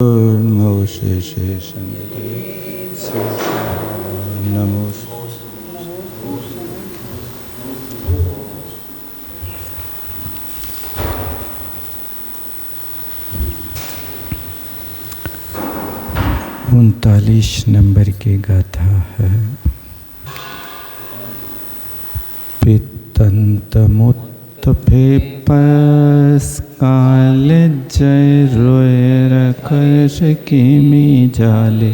नमो शेषे संगते नमो। 39 नंबर की गाथा है। पितंतमुत्फेपस काल जय रोयर कर्ष किमी जाले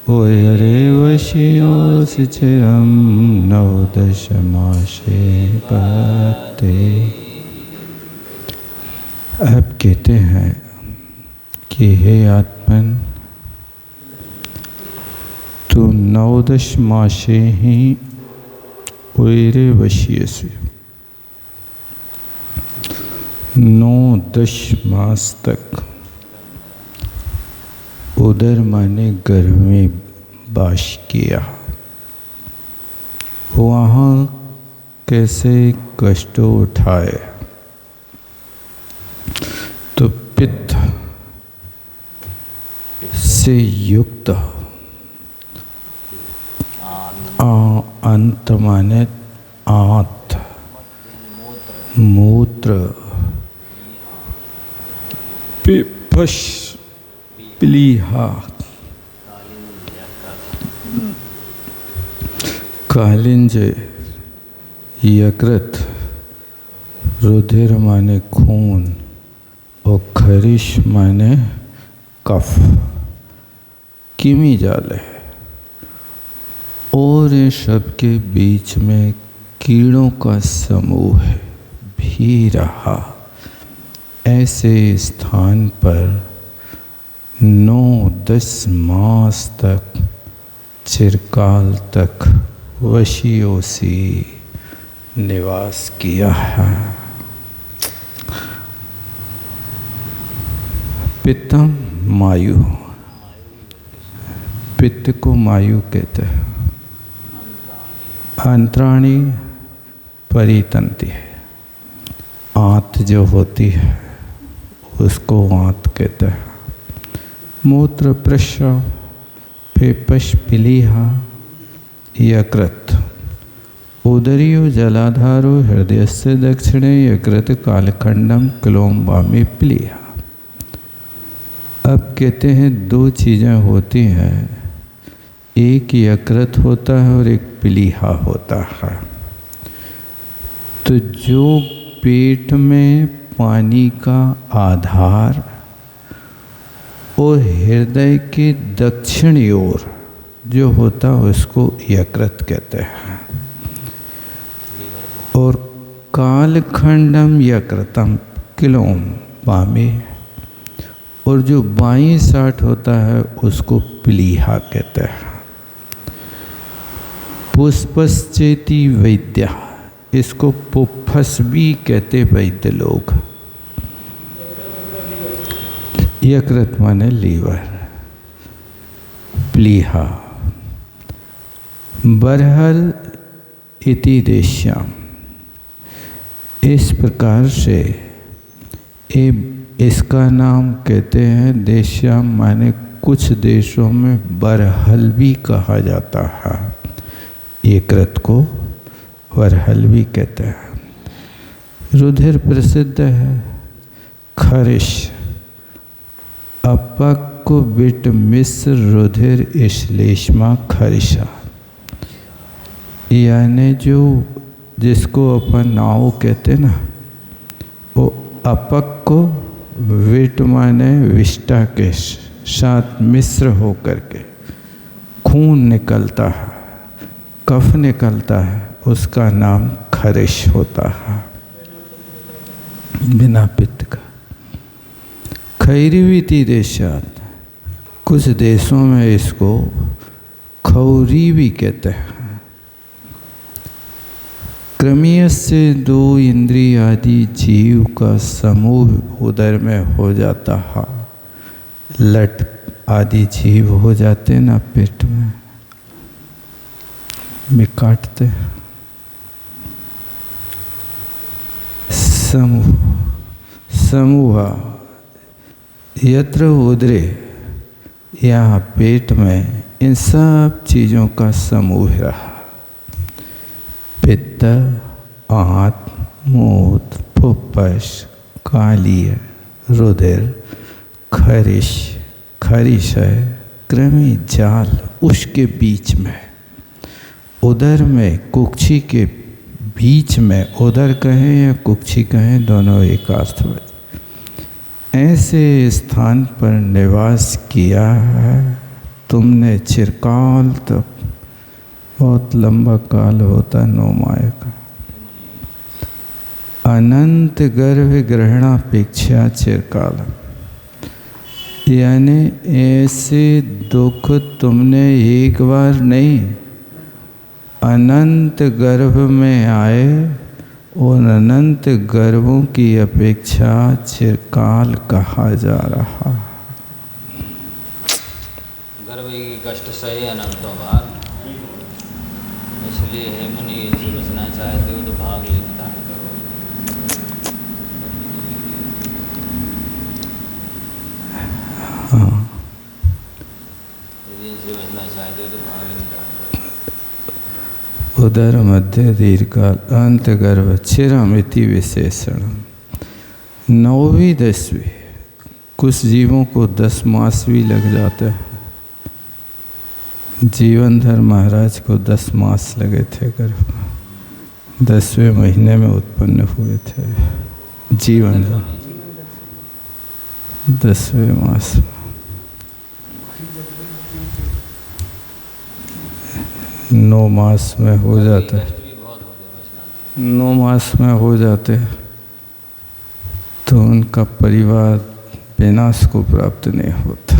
ओयरे वशियोस चिरम 9 माशे पते। अब कहते हैं कि हे आत्मन, तू 9 मासे ही ओयरे वशीय से 9 मास तक उधर माने घर में बाश किया। वहाँ कैसे कष्ट उठाए तो पित्त से युक्त अंत माने आंत, मूत्र, पिपश, प्लीहा, कालिंज, यकृत, रुधिर माने खून और खरिश माने कफ, किमी जाले और इन सब के बीच में कीड़ों का समूह भी रहा। ऐसे स्थान पर 9-10 मास तक चिरकाल तक वशियों से निवास किया है। पित्तम मायु, पित्त को मायु कहते हैं। अंतराणी परितंति है, आंत जो होती है उसको आंत कहते हैं। मूत्र, प्रस्राव, पेपश, प्लीहा, यकृत, उदरियो जलाधारो हृदयस्य दक्षिणे यकृत कालखंडम क्लोम वामी प्लीहा। अब कहते हैं 2 चीज़ें होती हैं, एक यकृत होता है और एक प्लीहा होता है। तो जो पेट में पानी का आधार और हृदय के दक्षिणी ओर जो होता है उसको यकृत कहते हैं। और कालखंडम यकृतम क्लोम वामे, और जो बाईं साइड होता है उसको प्लीहा कहते हैं। पुष्पश्चेति वैद्या, इसको पुफस भी कहते वैद्य लोग। यकृत माने लीवर, प्लीहा, बरहल इति देश्याम। इस प्रकार से इसका नाम कहते हैं देश्याम, माने कुछ देशों में बरहल भी कहा जाता है। यकृत को बरहल भी कहते हैं। रुधिर प्रसिद्ध है। खरिश, अपक को बिट मिश्र रुधिर श्लेष्मा खरिशा, यानी जो जिसको अपन नाव कहते ना, वो अपक को विट माने विष्टा के साथ मिश्र हो करके खून निकलता है, कफ निकलता है, उसका नाम खरिश होता है, बिना पित्त का। खैरिवीति देशात, कुछ देशों में इसको खौरी भी कहते हैं। क्रमीय से 2 इंद्रिय आदि जीव का समूह उदर में हो जाता है। लट आदि जीव हो जाते ना पेट में काटते। समूह यत्र उदरे या पेट में इन सब चीज़ों का समूह रहा। पित्त, आंत, मूत्र, फुफ्फस, कालीय, रुधिर, खरिश, खरिशय, कृमि जाल उसके बीच में, उदर में कुक्षी के बीच में, उदर कहें या कुक्षी कहें दोनों एक अर्थ में, ऐसे स्थान पर निवास किया है तुमने चिरकाल तक। बहुत लंबा काल होता 9 माह का। अनंत गर्भ ग्रहणापेक्षा चिरकाल, यानी ऐसे दुख तुमने एक बार नहीं, अनंत गर्भ में आए और अनंत गर्भों की अपेक्षा चिरकाल कहा जा रहा। गर्भ की कष्ट सही अनंतों बार, इसलिए हे मुनि यदि बचना चाहते हो तो भाग लिंग धारण करो। हाँ, यदि इनसे बचना चाहते हो तो भाग लिंग धारण करो। उदर मध्य दीर्घकाल अंत गर्भ चिरमिति विशेषण। 9वीं 10वीं, कुछ जीवों को 10 मास भी लग जाते हैं। जीवनधर महाराज को 10 मास लगे थे गर्भ में, 10वें महीने में उत्पन्न हुए थे। जीवनधर 10वें मास में। 9 मास में हो जाता है, 9 मास में हो जाते हैं तो उनका परिवार विनाश को प्राप्त नहीं होता।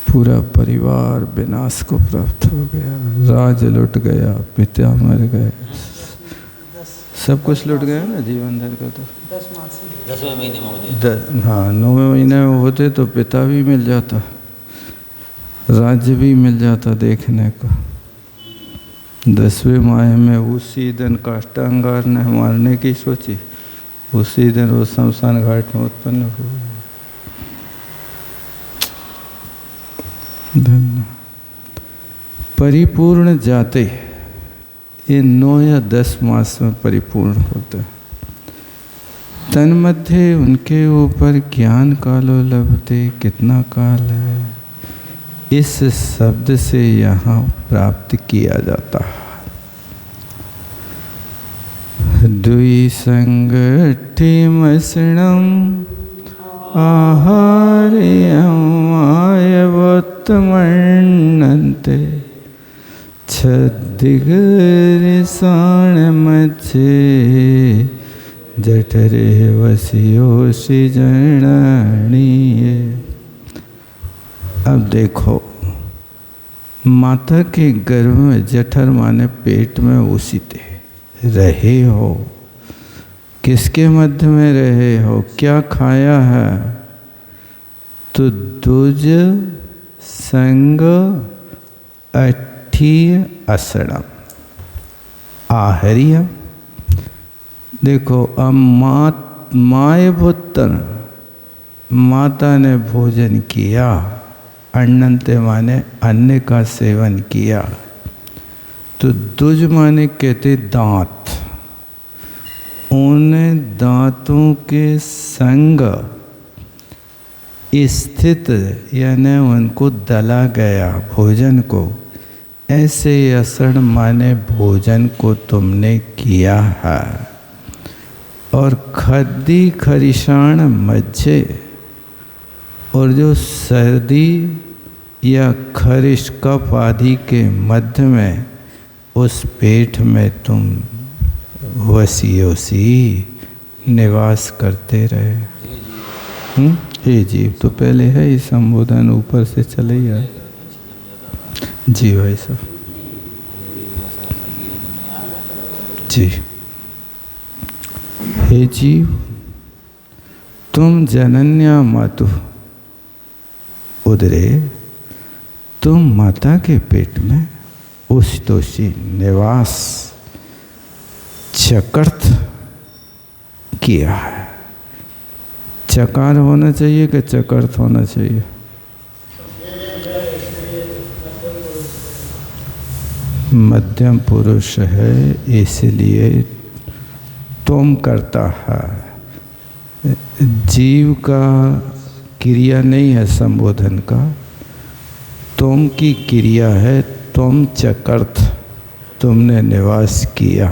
पूरा परिवार विनाश को प्राप्त हो गया, राज लुट गया, पिता मर गए, सब कुछ लुट गया ना जीवनधर का। तो 10वें महीने में होते। हाँ, 9वें महीने में होते तो पिता भी मिल जाता, राज्य भी मिल जाता देखने को। 10वें माह में उसी दिन काष्टांगार ने मारने की सोची, उसी दिन वो शमशान घाट में उत्पन्न हुआ। धन्य परिपूर्ण जाते ये 9 या 10 मास में परिपूर्ण होते। तन्मध्य उनके ऊपर ज्ञान कालो लभते, कितना काल है इस शब्द से यहाँ प्राप्त किया जाता है। द्वि संगठे मसणम आहार्यमायवोत्तमन्नन्ते छद्दिगरिसाण मच्छे जठरे वसियोषि जननीये। अब देखो, माता के गर्भ में जठर माने पेट में उसीते रहे हो, किसके मध्य में रहे हो, क्या खाया है? तो दुज संग अठीय असड़म आहरियम। देखो, अब माय पुत्र माता ने भोजन किया, अन्नते माने अन्न का सेवन किया, तो दुज माने कहते दांत, उन दांतों के संग स्थित यानी उनको दला गया भोजन को, ऐसे असण माने भोजन को तुमने किया है। और खद्दी खरिशाण मज्जे, और जो सर्दी या खरिश कफ आदि के मध्य में उस पेट में तुम वसीयोसी निवास करते रहे। हे जीव, तो पहले है ही संबोधन, ऊपर से चले ही आए। जी भाई साहब जी। हे जीव, तुम जनन्या मातु उदरे, तुम माता के पेट में उषितोषी निवास चकर्थ किया है। चकार होना चाहिए कि चकर्थ होना चाहिए? मध्यम पुरुष है, इसलिए तुम करता है। जीव का क्रिया नहीं है संबोधन का, तुम की क्रिया है। तुम चकर्थ, तुमने निवास किया।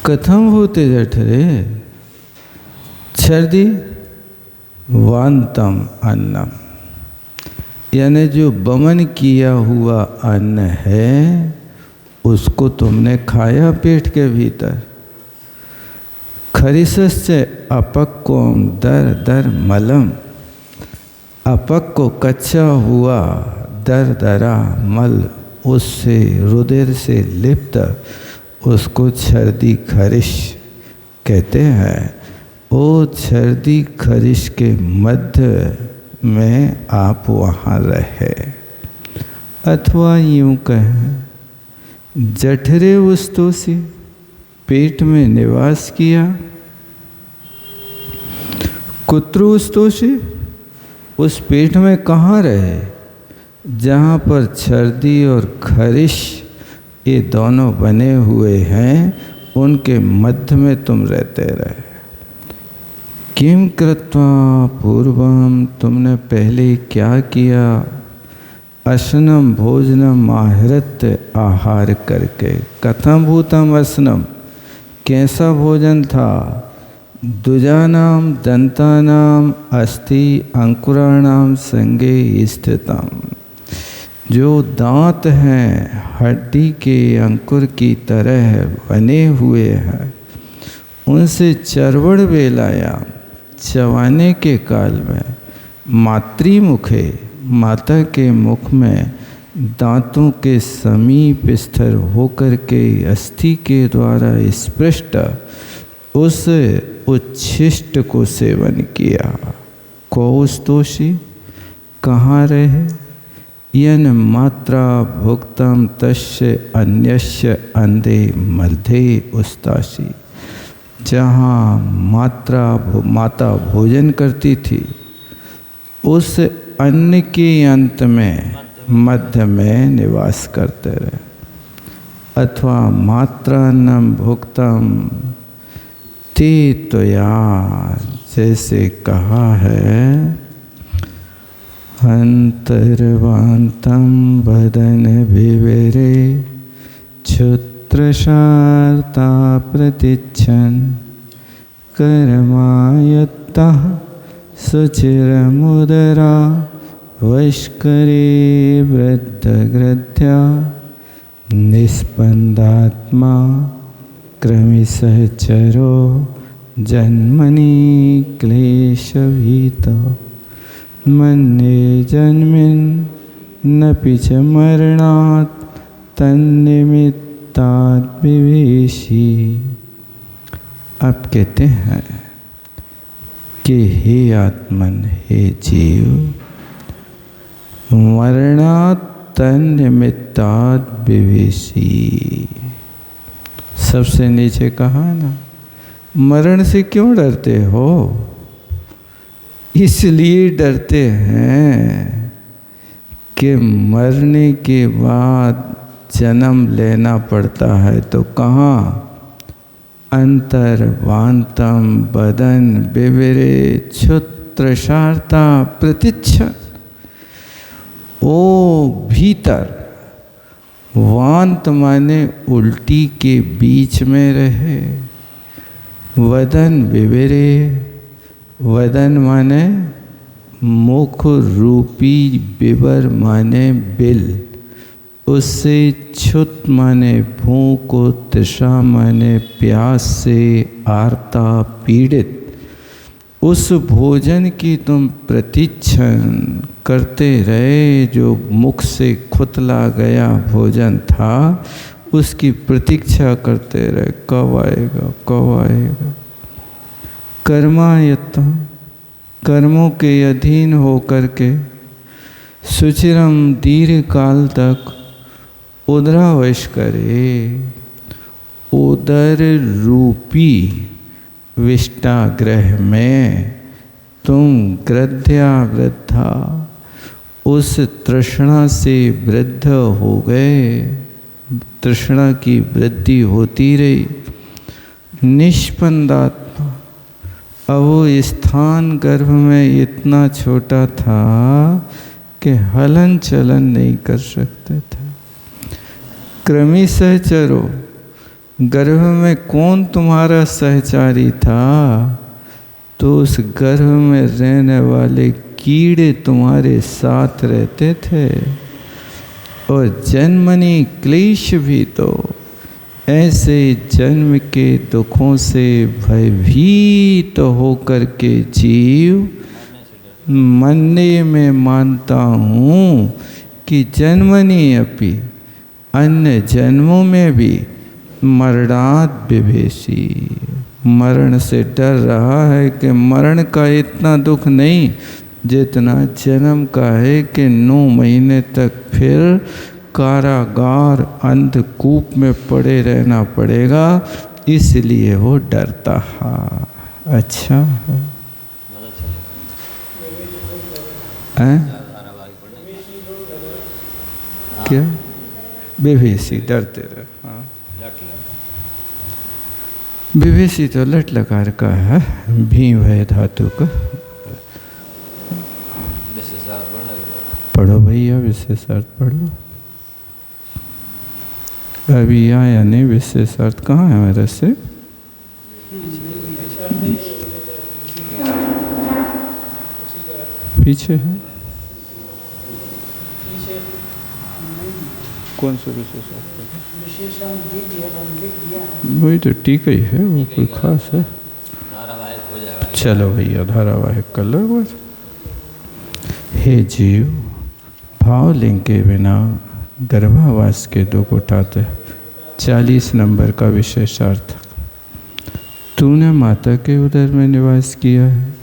कथम होते जठरे छर्दी वांतम अन्नम, यानी जो बमन किया हुआ अन्न है उसको तुमने खाया पेट के भीतर। खरिसस्य अपक्वम दर दर मलम, अपक को कच्चा हुआ दर दरा मल, उससे रुधिर से लिप्त उसको छर्दी खरिश कहते हैं। वो छर्दी खरिश के मध्य में आप वहाँ रहे, अथवा यूँ कहें जठरे वस्तु से पेट में निवास किया। कुत्र वस्तु से उस पेट में कहाँ रहे? जहाँ पर छर्दी और खरिश ये दोनों बने हुए हैं, उनके मध्य में तुम रहते रहे। किम कृत्वा पूर्वम, तुमने पहले क्या किया? असनम भोजनम आहृत, आहार करके। कथम भूतम असनम, कैसा भोजन था? दुजानाम दंतानाम अस्थि अंकुराणाम संगे स्थितम, जो दांत हैं हड्डी के अंकुर की तरह बने हुए हैं, उनसे चरवड़ बेलायाम, चबाने के काल में, मातृमुखे, माता के मुख में दांतों के समीप स्थिर होकर के अस्थि के द्वारा स्पृष्ट उस उच्छिष्ट को सेवन किया। कौस्तोषी, कहाँ रहे? यन मात्रा भुक्तम तस्य अन्यस्य अंधे मध्य उस्तासी, जहाँ माता भोजन करती थी उस अन्न के अंत में मध्य में निवास करते रहे। अथवा मात्रान्नम भुक्तम ते त्वया, जैसे कहा है अंतर्वांतम वदन विवरे क्षुत्रशार्ता प्रतिच्छन कर्मायत्तः सुचिरमुदरा वैष्करे वृद्धग्रध्या निस्पन्दात्मा क्रमिसहचरो जन्मनि क्लेशभीतो मन्ये जन्मिन् नपि च मरणात् तन्निमित्तात् विवेशी। अब कहते हैं कि हे आत्मन, हे जीव, मरणात् तन्निमित्तात् विवेशी, सबसे नीचे कहा ना, मरण से क्यों डरते हो? इसलिए डरते हैं कि मरने के बाद जन्म लेना पड़ता है। तो कहाँ? अंतर्वांतम बदन विवरे क्षुत्रशार्ता प्रतिच्छन, ओ भीतर, वांत माने उल्टी के बीच में रहे। वदन विवरे, वदन माने मुख रूपी, विवर माने बिल, उससे क्षुत माने भूख, तृषा माने प्यास से आर्ता पीड़ित, उस भोजन की तुम प्रतीक्षण करते रहे। जो मुख से खुतला गया भोजन था उसकी प्रतीक्षा करते रहे, कब आएगा, कब आएगा। कर्मायत्त, कर्मों के अधीन होकर के, सुचिरम, दीर्घ काल तक, उदरावश करे, उदर रूपी विष्टाग्रह में तुम गृध्या वृद्धा उस तृष्णा से वृद्ध हो गए, तृष्णा की वृद्धि होती रही। निष्पंदात्मा, अब वो स्थान गर्भ में इतना छोटा था कि हलन चलन नहीं कर सकते थे। कृमि सहचरो, गर्भ में कौन तुम्हारा सहचारी था? तो उस गर्भ में रहने वाले कीड़े तुम्हारे साथ रहते थे। और जन्मनी क्लेश भी, तो ऐसे जन्म के दुखों से भयभीत होकर के जीव मन्ने में मानता हूँ कि जन्मनी अपि, अन्य जन्मों में भी मरणात् बिभेषी, मरण से डर रहा है कि मरण का इतना दुख नहीं जितना जन्म का है कि 9 महीने तक फिर कारागार अंधकूप में पड़े रहना पड़ेगा, इसलिए वो डरता है। अच्छा है क्या? विभेषी डरते रहे। हाँ, विभेषी तो लट लकार का है, भीम है धातु का। पढ़ो भैया, विशेषार्थ पढ़ लो। अभी आया नहीं विशेषार्थ, कहाँ है मेरे से? पीछे है। कौन सा विशेषार्थ? वही तो ठीक ही है, वो कोई खास है। चलो भैया धारावाहिक कर लो बस। हे जीव, भावलिंग के बिना गर्भावास के दुख उठाते। 40 नंबर का विशेषार्थ। तूने माता के उदर में निवास किया है,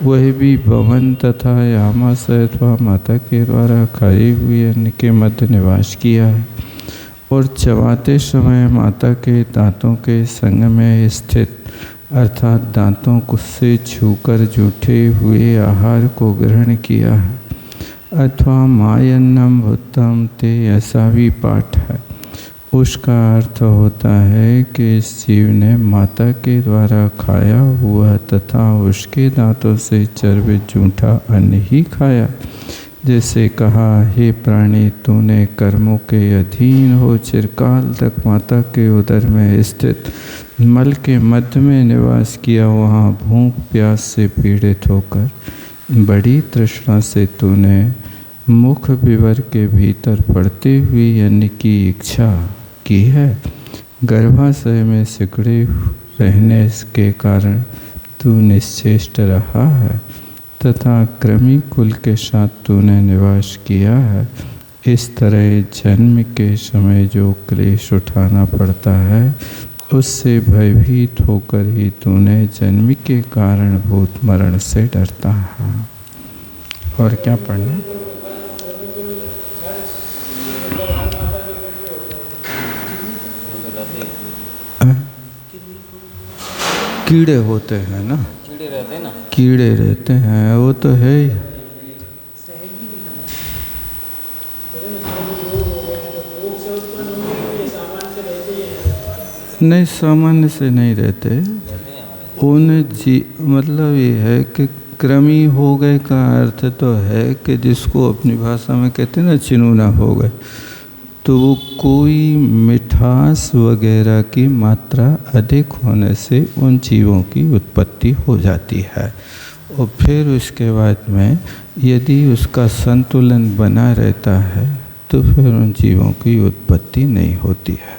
वह भी भवन तथा यामाशय अथवा माता के द्वारा खाई हुई अन्न के मध्य निवास किया है, और चबाते समय माता के दांतों के संग में स्थित अर्थात दांतों से छूकर जूठे हुए आहार को ग्रहण किया है, अथवा मायन्नम भूतम ते, ऐसा भी पाठ है। उसका अर्थ होता है कि इस जीव ने माता के द्वारा खाया हुआ तथा उसके दांतों से चर्बित जूठा अन्न ही खाया। जैसे कहा, हे प्राणी, तूने कर्मों के अधीन हो चिरकाल तक माता के उदर में स्थित मल के मध्य में निवास किया। वहाँ भूख प्यास से पीड़ित होकर बड़ी तृष्णा से तूने मुख विवर के भीतर पड़ते हुए अन्न की इच्छा की है। गर्भाशय में सिकुड़े रहने के कारण तू निश्चेष्ट रहा है तथा कृमि कुल के साथ तूने निवास किया है। इस तरह जन्म के समय जो क्लेश उठाना पड़ता है, उससे भयभीत होकर ही तूने जन्म के कारण भूत मरण से डरता है। और क्या पढ़ना? कीड़े होते हैं ना, कीड़े रहते हैं ना, कीड़े रहते हैं, वो तो है ही। नहीं, सामान्य से नहीं रहते। उन मतलब ये है कि कृमि हो गए का अर्थ तो है कि जिसको अपनी भाषा में कहते हैं ना, चिनूना हो गए, तो वो कोई मिठास वगैरह की मात्रा अधिक होने से उन जीवों की उत्पत्ति हो जाती है। और फिर उसके बाद में यदि उसका संतुलन बना रहता है तो फिर उन जीवों की उत्पत्ति नहीं होती है।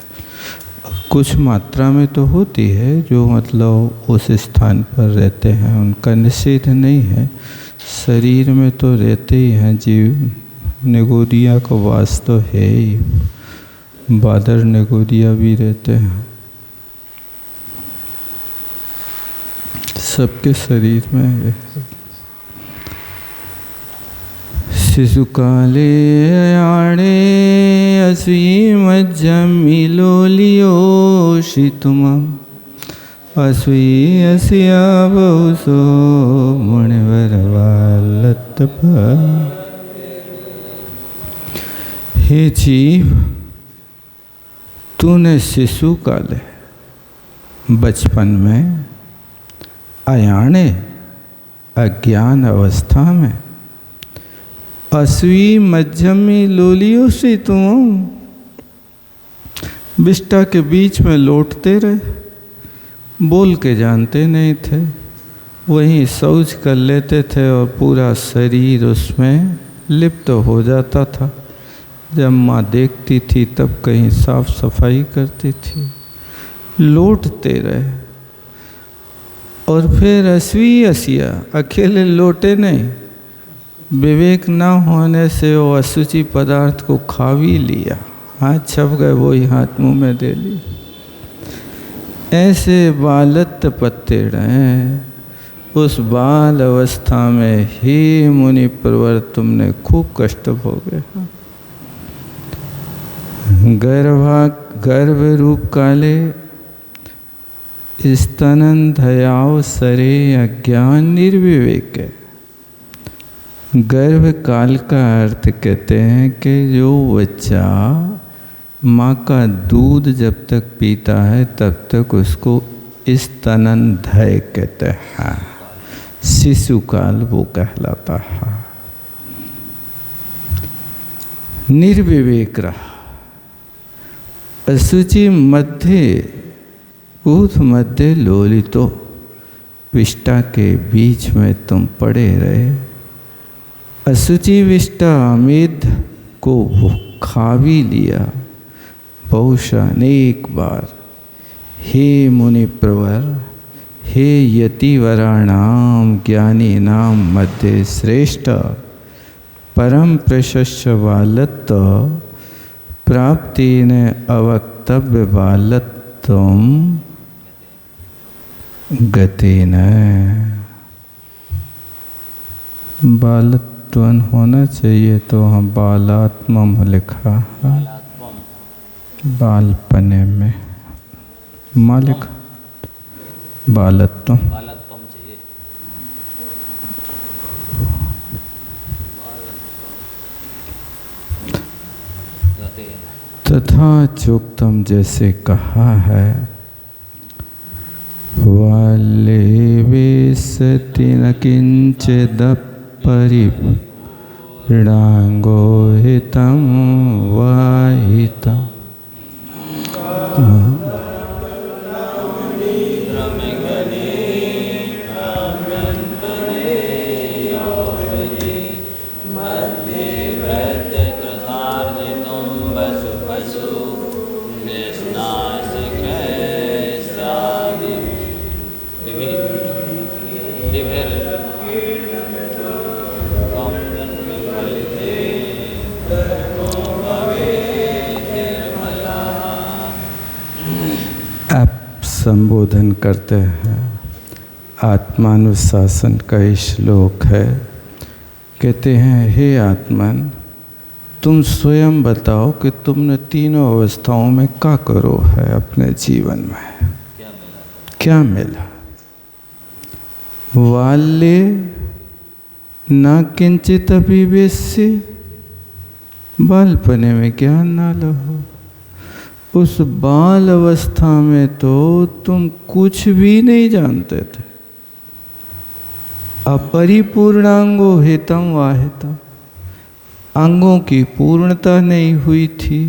कुछ मात्रा में तो होती है, जो मतलब उस स्थान पर रहते हैं, उनका निषेध नहीं है। शरीर में तो रहते ही हैं जीव। निगोदिया का वास तो है ही, बादर निगोदिया भी रहते हैं, सबके शरीर में। शिशुकाले अयाणे असीमज्जमिलोलियोषितुमं असुई असिया बहु सो मुनिवर वालत पर। हे जीव, तूने शिशु काले बचपन में अयाणे अज्ञान अवस्था में असुई मध्यमी लोलियों से तुम विष्टा के बीच में लौटते रहे, बोल के जानते नहीं थे, वहीं शौच कर लेते थे और पूरा शरीर उसमें लिप्त हो जाता था। जब माँ देखती थी तब कहीं साफ सफाई करती थी, लौटते रहे। और फिर असवी असिया अकेले लौटे नहीं, विवेक न होने से वो असुचि पदार्थ को खा भी लिया, हाथ छप गए, वही हाथ मुंह में दे ली। ऐसे बालत पत्ते रहे। उस बाल अवस्था में हे मुनि प्रवर तुमने खूब कष्ट भोगे। गर्भ रूप काले स्तनन धयाव सरे अज्ञान निर्विवेक। गर्भ काल का अर्थ कहते हैं कि जो बच्चा माँ का दूध जब तक पीता है तब तक उसको स्तनन धय कहते हैं, शिशु काल वो कहलाता है। निर्विवेक रहा, असुचि मध्य ऊथ मध्य लोलितो, विष्टा के बीच में तुम पड़े रहे। असुचि विष्टा अमेध को वो खा भी लिया बहुशः अनेक बार। हे मुनि प्रवर, हे यतिवराणाम ज्ञानी नाम मध्य श्रेष्ठ, परम प्रशस्य बालत्व प्राप्ति ने अवक्तव्य बालत्वम गति न। बालत्वन होना चाहिए तो हम बालात्मम लिखा है, बालपने में मालिक बालत्वम चाहिए। तथा चोक्तम जैसे कहा है, वाले वेसति न किंचिद परिणांगो हितम वाहितम। संबोधन करते हैं। आत्मानुशासन का श्लोक है। कहते हैं, हे आत्मन, तुम स्वयं बताओ कि तुमने तीनों अवस्थाओं में क्या करो है अपने जीवन में, क्या मिला। वाल्य न किंचित अभिवेश्य, बालपने में ज्ञान ना लहो। उस बाल अवस्था में तो तुम कुछ भी नहीं जानते थे। अपरिपूर्णांगो हितम वाहितम, अंगों की पूर्णता नहीं हुई थी।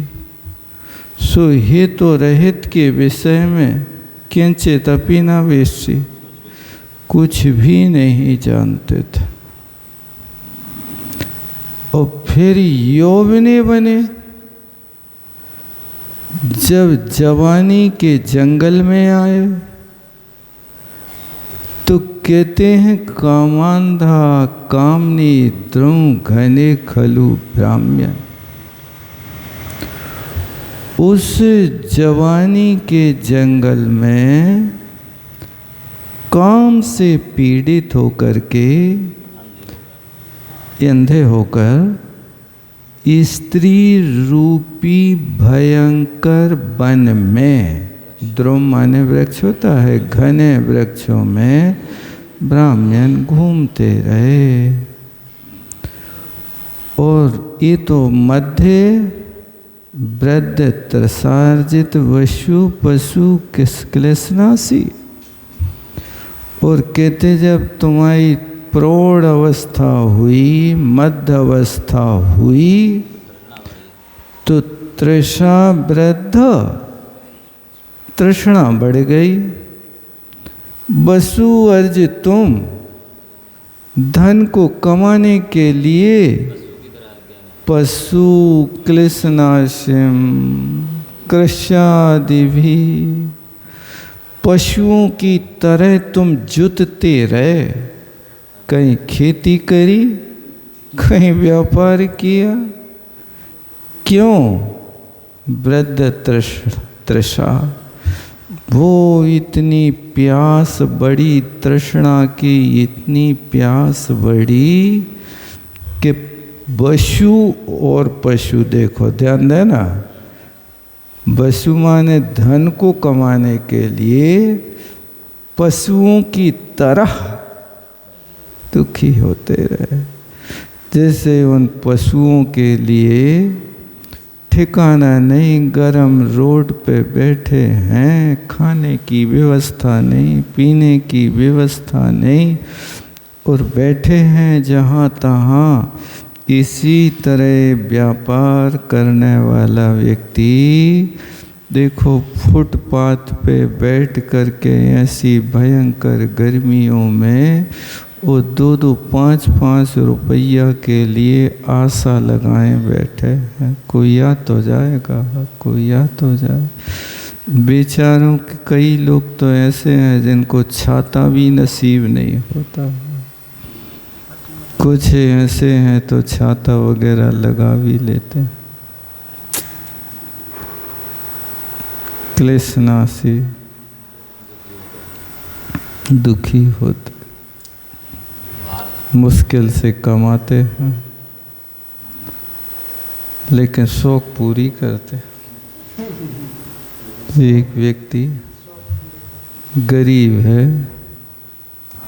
सो हित रहित के विषय में किंचित अपि न वेश्य, कुछ भी नहीं जानते थे। और फिर यौवने बने। जब जवानी के जंगल में आए तो कहते हैं, कामांधा कामनी द्रुम घने खलु ब्राह्मण। उस जवानी के जंगल में काम से पीड़ित होकर के, अंधे होकर, स्त्री रूपी भयंकर वन में द्रुम माने वृक्ष होता है, घने वृक्षों में ब्राह्मण घूमते रहे। और ये तो मध्य वृद्ध त्रसार्जित वशु पशु क्लेशनासी। और कहते जब तुम्हारी प्रौढ़ अवस्था हुई, मध्य अवस्था हुई, तो तृषा वृद्ध, तृष्णा बढ़ गई। वसु अर्ज तुम, धन को कमाने के लिए पशु क्लेशनाशिम कृष्यादि भी, पशुओं की तरह तुम जुतते रहे। कहीं खेती करी, कहीं व्यापार किया। क्यों? वृद्ध तृषा, वो इतनी प्यास बढ़ी, तृष्णा की इतनी प्यास बढ़ी कि वशु और पशु, देखो ध्यान देना, वशु माने धन को कमाने के लिए पशुओं की तरह दुखी होते रहे। जैसे उन पशुओं के लिए ठिकाना नहीं, गरम रोड पे बैठे हैं, खाने की व्यवस्था नहीं, पीने की व्यवस्था नहीं, और बैठे हैं जहाँ तहाँ। इसी तरह व्यापार करने वाला व्यक्ति देखो फुटपाथ पे बैठ करके ऐसी भयंकर गर्मियों में वो 2-2, 5-5 रुपया के लिए आशा लगाए बैठे हैं, कोई आ तो जाएगा, कोई आ तो जाए। बेचारों के कई लोग तो ऐसे हैं जिनको छाता भी नसीब नहीं होता। कुछ ऐसे हैं तो छाता वगैरह लगा भी लेते हैं। क्लेशनासी, दुखी होते, मुश्किल से कमाते हैं, लेकिन शौक पूरी करते। एक व्यक्ति गरीब है,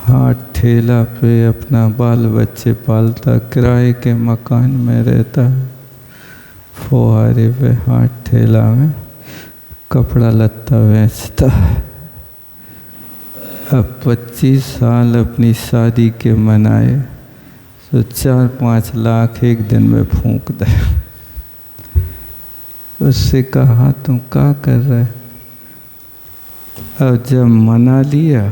हाथ ठेला पे अपना बाल बच्चे पालता, किराए के मकान में रहता है, फुहारे पे हाथ ठेला में कपड़ा लत्ता बेचता है। अब 25 साल अपनी शादी के मनाए तो 4-5 लाख एक दिन में फूंक दे। उससे कहा तुम क्या कर रहे? अब जब मना लिया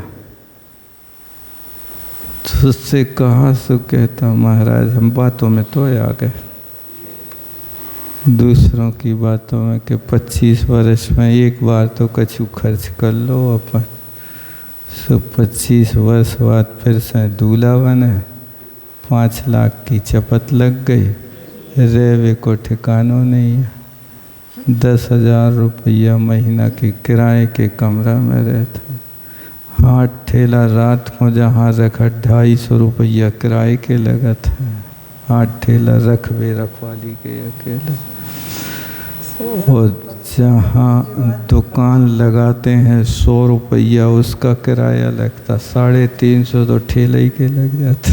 तो उससे कहा सो कहता महाराज हम बातों में तो आ गए, दूसरों की बातों में, कि 25 वर्ष में एक बार तो कछु खर्च कर लो अपन। सो 25 वर्ष बाद फिर से दूल्हा बने, 5 लाख की चपत लग गई, रेवे को ठिकानों नहीं है। 10,000 रुपया महीना के किराए के कमरा में रहता। हाथ ठेला रात को जहाँ रखा 250 रुपया किराए के लगा था। हाथ ठेला रखवाली के अकेले। और जहाँ दुकान लगाते हैं 100 रुपया उसका किराया लगता, 350 तो ठेले ही के लग जाते।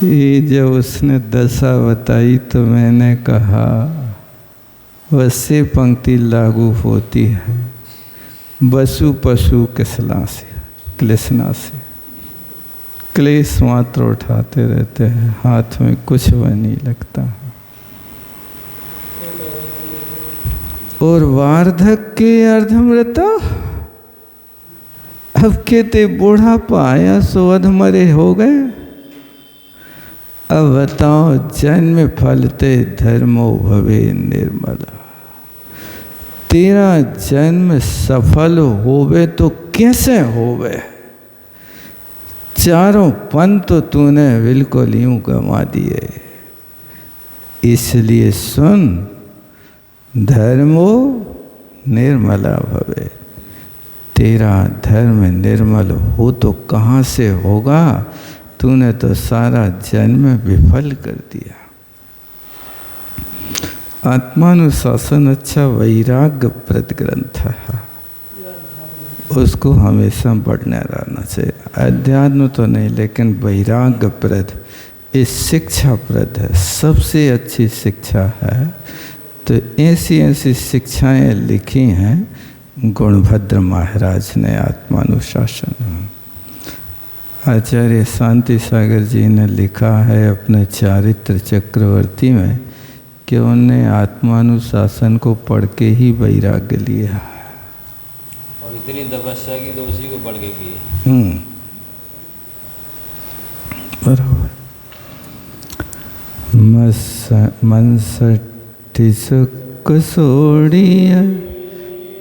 ये जब उसने दशा बताई तो मैंने कहा वैसे पंक्ति लागू होती है वसु पशु क्लेशना से। क्लेश मात्र उठाते रहते हैं, हाथ में कुछ भी नहीं लगता। और वार्धक्य अर्धमृता, अब कहते बूढ़ापा आया सो अधमरे हो गए। अब बताओ जन्म फलते धर्मो भवे निर्मला। तेरा जन्म सफल होवे तो कैसे होवे? चारों पंथ तो तूने बिल्कुल यूं गंवा दिए। इसलिए सुन, धर्मो निर्मला भवे। तेरा धर्म निर्मल हो तो कहाँ से होगा? तूने तो सारा जन्म विफल कर दिया। आत्मानुशासन अच्छा वैराग्यप्रद ग्रंथ है, उसको हमेशा बढ़ने रहना चाहिए। अध्यात्म तो नहीं, लेकिन वैराग्यप्रद, इस शिक्षाप्रद है, सबसे अच्छी शिक्षा है। तो ऐसी ऐसी शिक्षाएं लिखी हैं गुणभद्र महाराज ने आत्मानुशासन। आचार्य शांति सागर जी ने लिखा है अपने चारित्र चक्रवर्ती में कि उन्हें आत्मानुशासन को पढ़ के ही वैराग्य लिया है। और इतनी तपस्या की तो उसी को पढ़ के की। बराबर। मनसठी सुख सोड़िया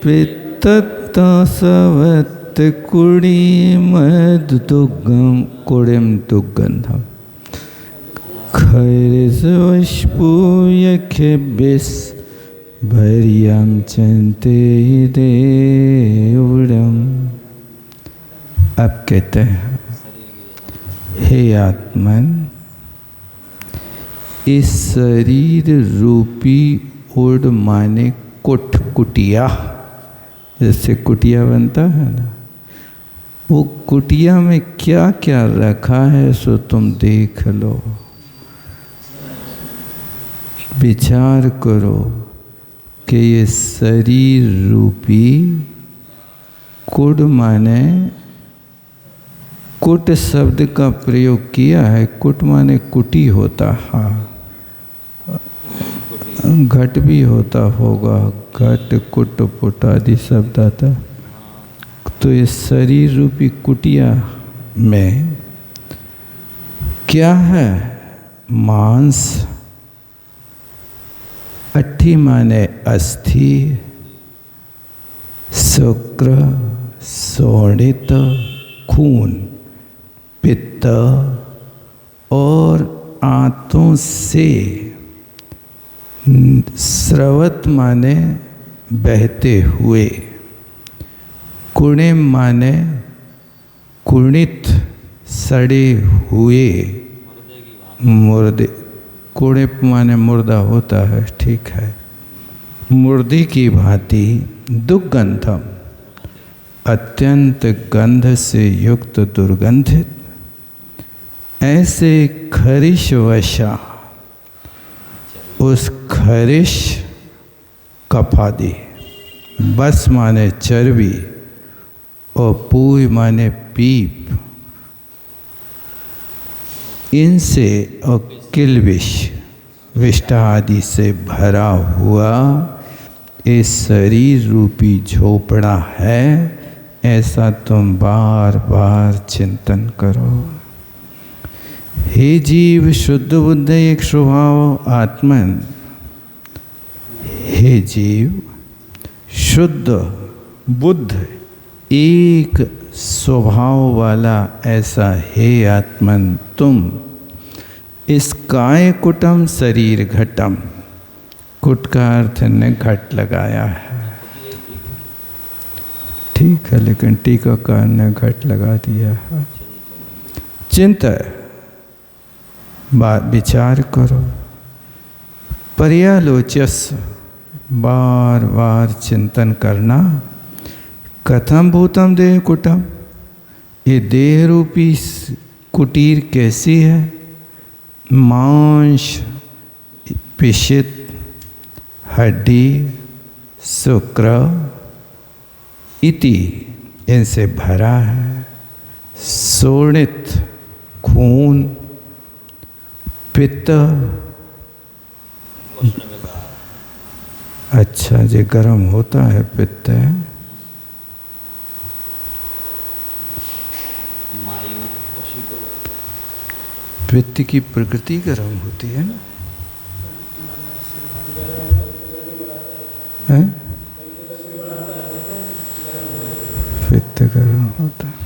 पित्तता सवत कुड़ी मद दुगम कुड़िम दुगंधम खैरिस वशपूयखे बिस भरियम चंते देवड़म। अब कहते हैं, हे आत्मन, इस शरीर रूपी उड़ माने कुट, कुटिया, जैसे कुटिया बनता है ना, वो कुटिया में क्या क्या रखा है सो तुम देख लो, विचार करो कि ये शरीर रूपी कुड माने, कुट शब्द का प्रयोग किया है। कुट माने कुटी होता है, घट भी होता होगा, घट कुट पुट आदि शब्द आता। तो ये शरीर रूपी कुटिया में क्या है? मांस, अट्ठी माने अस्थि, शुक्र, शोणित खून, पित्त और आंतों से स्रवत माने बहते हुए, कुणिम माने कुणित सड़े हुए, मुर्दे, कुणिप माने मुर्दा होता है, ठीक है, मुर्दी की भांति, दुर्गंधम, अत्यंत गंध से युक्त दुर्गंधित, ऐसे खरिश वशा, उस खरिश कफादी, बस माने चर्बी और पूय माने पीप, इनसे और किलविश, विष्टा आदि से भरा हुआ इस शरीर रूपी झोपड़ा है, ऐसा तुम बार बार चिंतन करो। हे जीव शुद्ध बुद्ध एक स्वभाव आत्मन, हे जीव शुद्ध बुद्ध एक स्वभाव वाला ऐसा हे आत्मन तुम, इस काय कुटम शरीर घटम, कुट का अर्थ ने घट लगाया है, ठीक है, लेकिन टीकाकार ने घट लगा दिया है। चिंता, विचार करो, पर्यालोचस, बार बार चिंतन करना, कथम भूतम देह कुटम, ये देह रूपी कुटीर कैसी है? मांस, पिशित, हड्डी, शुक्र इति, इनसे भरा है, शोणित खून, पित्त, अच्छा जो गर्म होता है पित्त है, पित्त की प्रकृति गर्म होती है ना, है? पित्त गर्म होता है।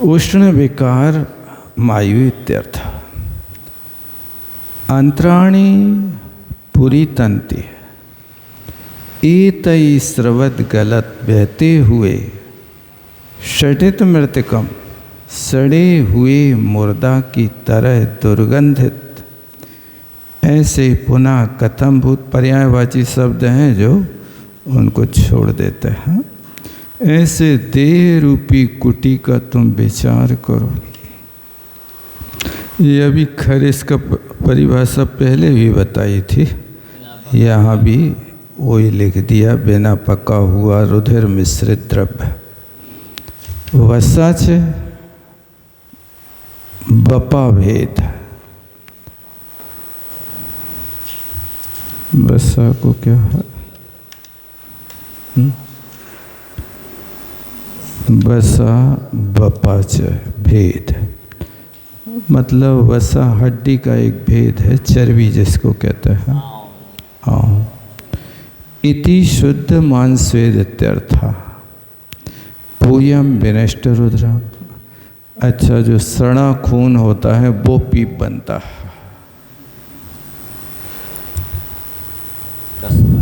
उष्ण विकार मायु इत्यर्थ। अंतराणी पुरी तंति, एतई स्रवत गलत बहते हुए षटित मृतकम सड़े हुए मुर्दा की तरह दुर्गंधित ऐसे पुनः कथम भूत पर्यायवाची शब्द हैं जो उनको छोड़ देते हैं। ऐसे देह रूपी कुटी का तुम विचार करो। ये अभी खैर इसका परिभाषा पहले भी बताई थी, यहाँ भी वही लिख दिया। बिना पका हुआ रुधिर मिश्रित द्रव्य वसाच बपा भेद। वसा को क्या है? वसा बपाच भेद, मतलब वसा हड्डी का एक भेद है, चर्बी जिसको कहते हैं। हाँ, इति शुद्ध मांसवेद इत्यर्था पूयम विनष्ट रुद्र। अच्छा, जो सड़ा खून होता है वो पीप बनता है।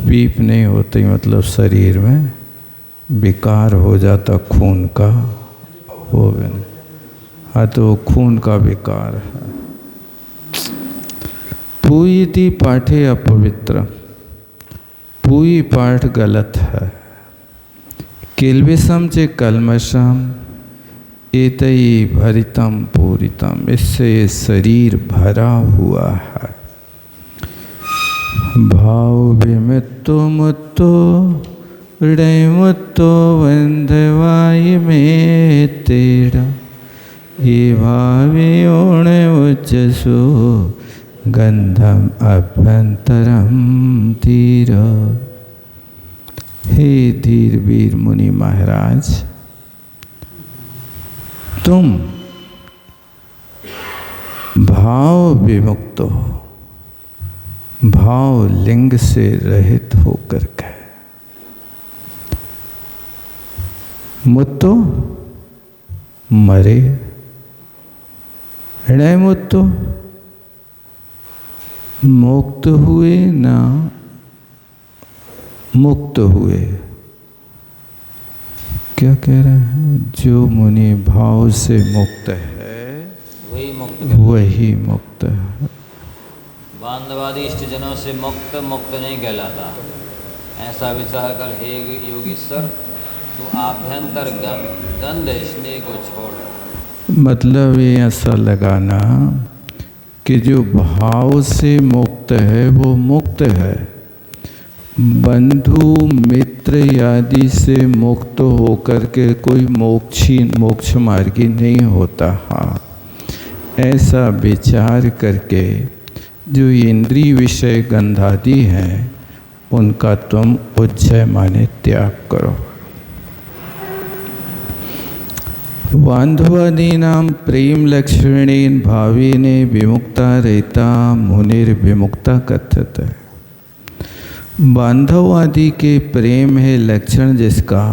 पीप नहीं होती, मतलब शरीर में विकार हो जाता खून का, वो भी। हाँ, तो खून का विकार है। पूयति पाठे अपवित्र, पूई पाठ गलत है। किल्बिषम चे कलमशम एतई भरितम पूरितम, इससे शरीर भरा हुआ है। भाव विमित्तो मुत्तो हृदयमुत्तो बंधवाय में तेरा ये भावे ओण उच्चसो गंधम अभ्यंतरम धीर। हे धीर वीर मुनि महाराज, तुम भाव विमुक्त हो, भाव लिंग से रहित होकर के। मुत्तो मरे, हृदय मुत्तो मुक्त हुए ना मुक्त हुए। क्या कह रहे हैं? जो मुनि भाव से मुक्त है वही मुक्त है। बांधवादी इष्टजनों से मुक्त मुक्त नहीं कहलाता। ऐसा विचार कर हे योगीश्वर, तो आभ्यंतर गंध स्नेह को छोड़। मतलब ये ऐसा लगाना कि जो भाव से मुक्त है वो मुक्त है, बंधु मित्र आदि से मुक्त होकर के कोई मोक्ष मार्गी नहीं होता। हाँ, ऐसा विचार करके जो इंद्रिय विषय गंधादि हैं उनका तुम उज्जय माने त्याग करो। बांधवादीनां प्रेम लक्षणेन भावेने विमुक्ता रहता मुनिर्विमुक्ता कथ्यते। बांधवादि के प्रेम है लक्षण जिसका,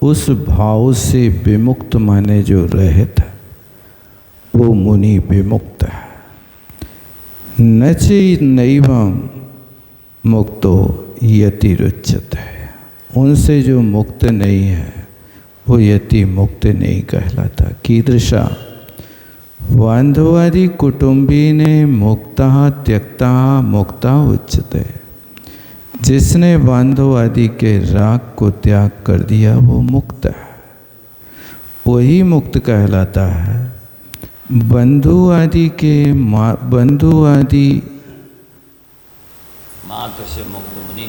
उस भाव से विमुक्त माने जो रहत है वो मुनि विमुक्त है। न चै नैवं मुक्तो यतिरुच्यते, उनसे जो मुक्त नहीं है वो यति मुक्त नहीं कहलाता। कीदृशा बांधवादि कुटुंबी ने मुक्ता त्यक्ता मुक्ता उच्यते। जिसने बांधवादि के राग को त्याग कर दिया वो मुक्त है, वही मुक्त कहलाता है। बंधु आदि मात्र से मुक्त मुनि।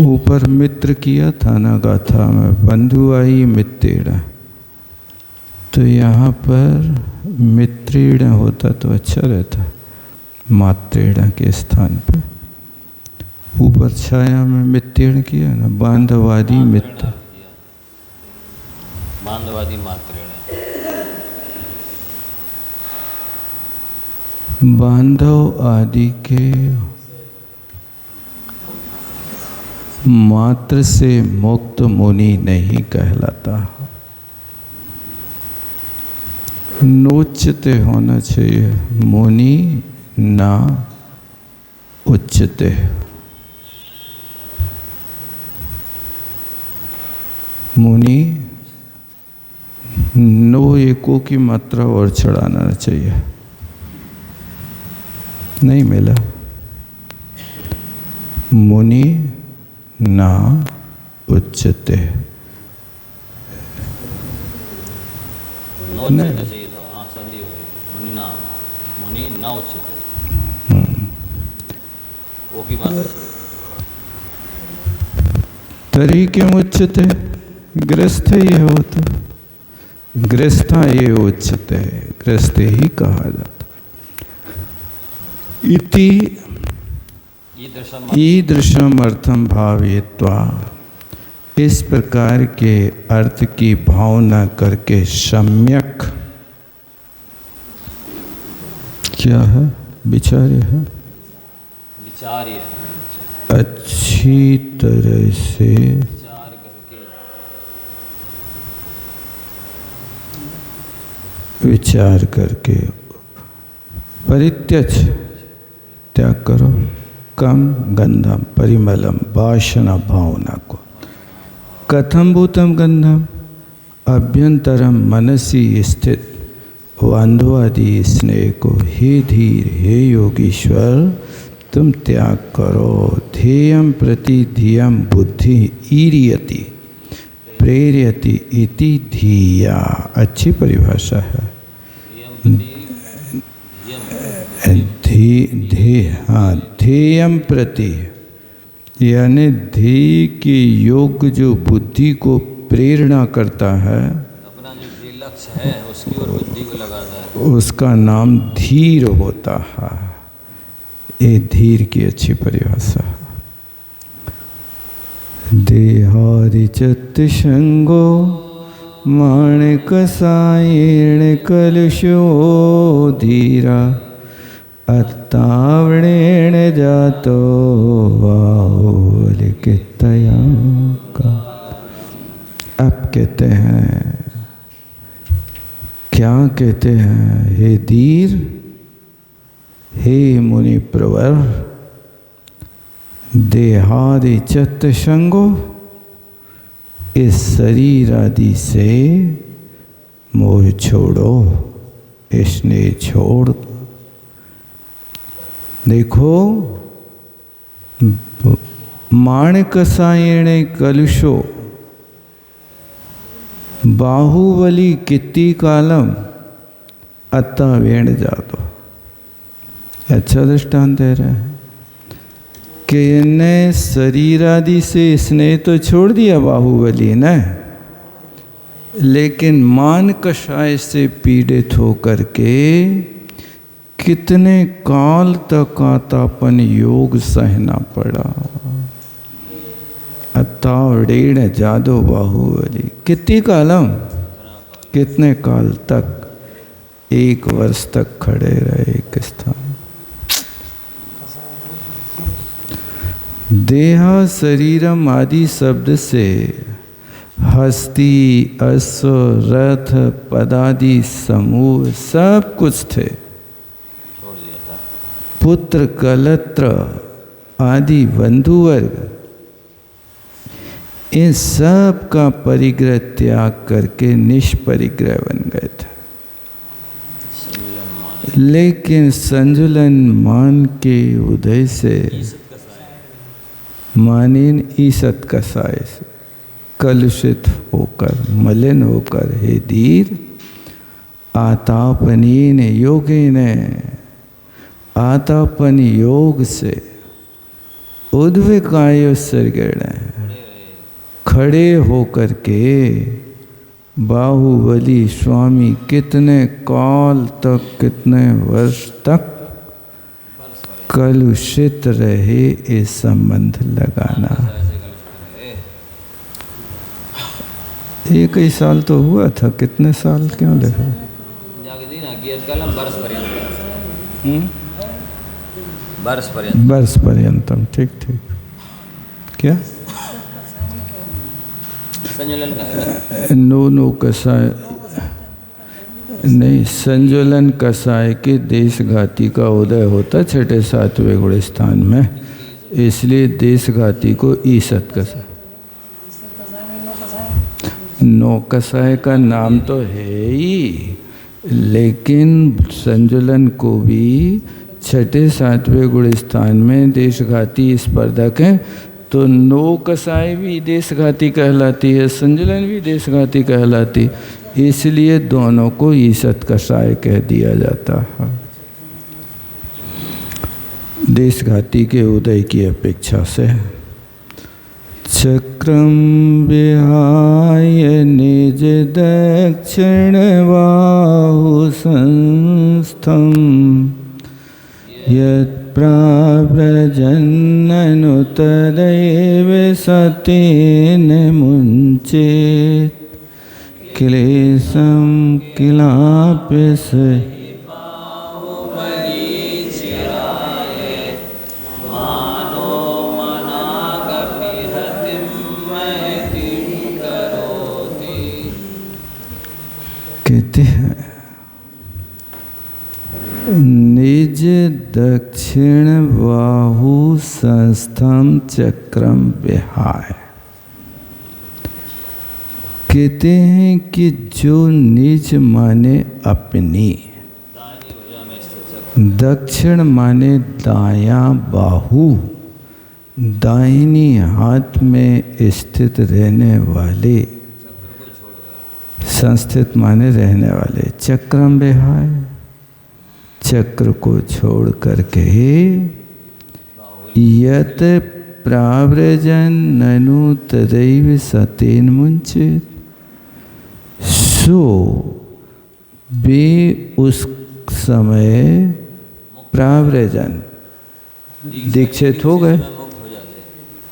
ऊपर मित्र किया था ना गाथा में, बंधुआई मित्रेण, तो यहाँ पर मित्रेण होता तो अच्छा रहता, मात्रेण के स्थान पे। ऊपर छाया में मित्रेण किया ना, बांधवादी मित्र, बांधवादी मात्रेण। बांधव आदि के मात्र से मुक्त मुनि नहीं कहलाता। नोच्यते होना चाहिए, मुनि ना उच्यते। मुनि 9 एको की मात्रा और चढ़ाना चाहिए, नहीं मिला। मुनि ना उच्चते, चाहिए था। हाँ, संधि हो गई। मुनि ना उच्चते, वो की बात है। तरी क्यों उच्चते? गृहस्थ ये हो तो गृहस्था ये उच्चते, गृहस्थ ही कहा जाता। इति ईदृशम अर्थम भावयित्वा, इस प्रकार के अर्थ की भावना करके सम्यक क्या है? विचार्य है, विचार्य, अच्छी तरह से विचार करके, विचार करके परित्यज, त्याग करो, कम गंधम परिमलम वासना भावना को। कथम भूतम गंधम? अभ्यंतरम मनसी स्थित वांधवादि स्नेह को हे धीर, हे योगीश्वर तुम त्याग करो। ध्येयम प्रति धियम बुद्धि ईरियति प्रेरयति इति धिया, अच्छी परिभाषा है। ध्येयम प्रति यानी ध्येय के योग जो बुद्धि को प्रेरणा करता है, अपना जो लक्ष्य है उसकी ओर बुद्धि को लगाता है, उसका नाम धीर होता है। ये धीर की अच्छी परिभाषा है। देहादिचत्त संगो माणिक सायण कलुषो धीरा अत्तावणेन जातो वाहुलिकितया का। अब कहते हैं, क्या कहते हैं? हे धीर, हे मुनि प्रवर, देहादि चित्त संगो, इस शरीर आदि से मोह छोड़ो, स्नेह छोड़। देखो, माणिक सायण कलुषो बाहुबली कित्ती कालम अत्ता वेण जातो। अच्छा दृष्टांत दे रहे हैं कि इन्हें शरीर आदि से स्नेह तो छोड़ दिया बाहुबली ने, लेकिन मान कषाय से पीड़ित होकर के कितने काल तक आतापन योग सहना पड़ा। अत्तावडेण जादो बाहुबली, कितनी कालम, कितने काल तक? 1 वर्ष तक खड़े रहे एक स्थान। देहा शरीरम आदि शब्द से हस्ती, अश्व, रथ, पदादि समूह सब कुछ थे। पुत्र, कलत्र आदि बंधुवर्ग, इन सब का परिग्रह त्याग करके निष्परिग्रह बन गए थे। लेकिन संजुलन मान के उदय से, मानिन ईसत कसाय से कलुषित होकर, मलिन होकर, हे धीर, आतापनीन योगेन, आतापन योग से उद्विकाय सर्गण, खड़े होकर के बाहुबली स्वामी कितने काल तक, कितने वर्ष तक कलुषित रहे, ये संबंध लगाना। 1 ही साल तो हुआ था, कितने साल क्यों लगे? वर्ष पर्यंतम, ठीक ठीक। क्या संजुलन का नो कसाय नहीं, संजुलन कसाय के देशघाती का उदय होता 6ठे 7वें गुण स्थान में, इसलिए देशघाती को ईसत कसाय। नौकसाय का नाम तो है ही, लेकिन संजुलन को भी छठे सातवें गुण स्थान में देशघाती स्पर्धक हैं, तो नौकसाय भी देशघाती कहलाती है, संजुलन भी देशघाती कहलाती, इसलिए दोनों को ईसत कषाय कह दिया जाता है देशघाती के उदय की अपेक्षा से। चक्रम विहाय निज दक्षिण बाहु संस्थम यत्प्राव्रजन्ननुतदैव सतेन मुञ्चेत् क्लेशं किलाप्य कहते हैं निज दक्षिण बाहु संस्थम चक्रम विहाय। कहते हैं कि जो निज माने अपनी, दक्षिण माने दायां बाहु, दाहिनी हाथ में स्थित रहने वाले, संस्थित माने रहने वाले, चक्रम विहाय, चक्र को छोड़ करके यत प्राव्रजन ननु तदैव सतेन मुंचित, सो वे उस समय प्राव्रजन दीक्षित हो गए,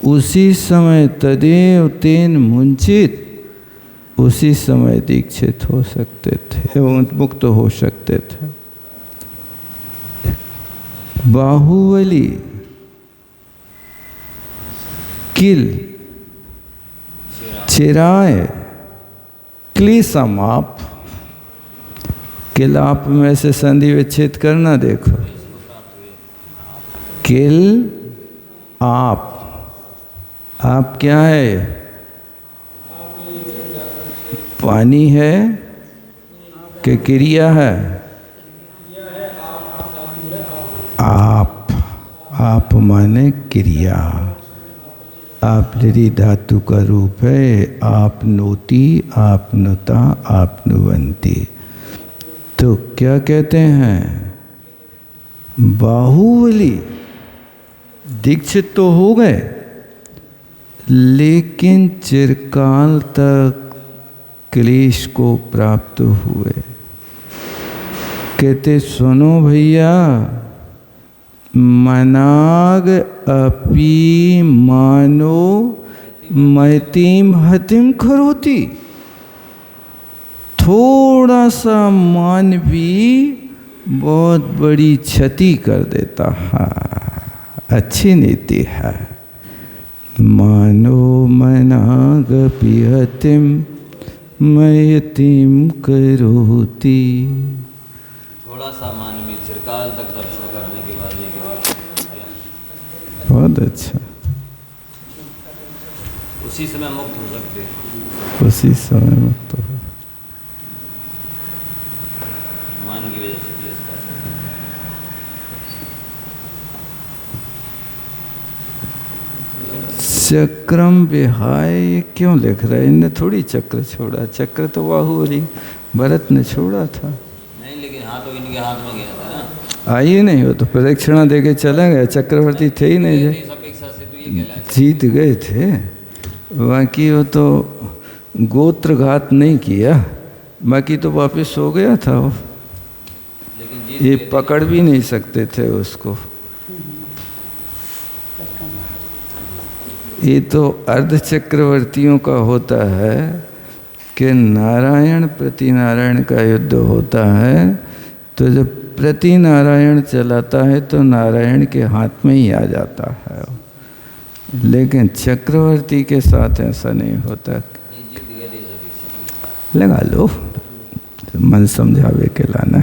उसी समय तदेव तेन मुंचित, उसी समय दीक्षित हो सकते थे, मुक्त हो सकते थे। बाहुबली किल चिराय क्लीसमाप, किलाप में से संधि विच्छेद करना, देखो किल आप क्या है? पानी है कि क्रिया है? आप माने क्रिया, आप लरी धातु का रूप है, आप नोती, आप नुता, आप नुवंती। तो क्या कहते हैं? बाहुबली दीक्षित तो हो गए, लेकिन चिरकाल तक क्लेश को प्राप्त हुए। कहते सुनो भैया, मनाग अपि मानो महतीम हतिम करोति, थोड़ा सा मान भी बहुत बड़ी क्षति कर देता है। अच्छी नीति है। मानो मनाग अपि हतिम महतीम करोति, थोड़ा सा मान भी चिरकाल तक तपस्या करने के बाद ये बहुत अच्छा, उसी समय मुक्त हो सकते हैं, उसी समय मुक्त हो, मान की वजह से क्लेश कर सकते। चक्रम विहाय क्यों लिख रहा है? इनने थोड़ी चक्र छोड़ा, चक्र तो बाहुबली भरत ने छोड़ा था। नहीं, लेकिन हाथ तो इनके हाथ में गया था ना। आइए नहीं, हो तो प्रदक्षिणा दे के चला गया, चक्रवर्ती थे ही नहीं, जीत गए थे। बाकी वो तो गोत्रघात नहीं किया, बाकी तो वापस हो गया था वो, ये पकड़ भी नहीं सकते थे उसको। ये तो अर्ध चक्रवर्तियों का होता है कि नारायण प्रति नारायण का युद्ध होता है, तो जब प्रति नारायण चलाता है तो नारायण के हाथ में ही आ जाता है, लेकिन चक्रवर्ती के साथ ऐसा नहीं होता। लगा लो, मन समझावे के लाना।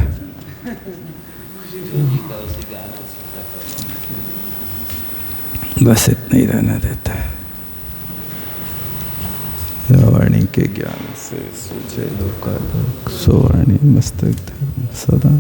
बस इतना ही रहना देता है। वाणी के ज्ञान से सूझे लोकालोक, सो वाणी मस्तक धर्म सदा।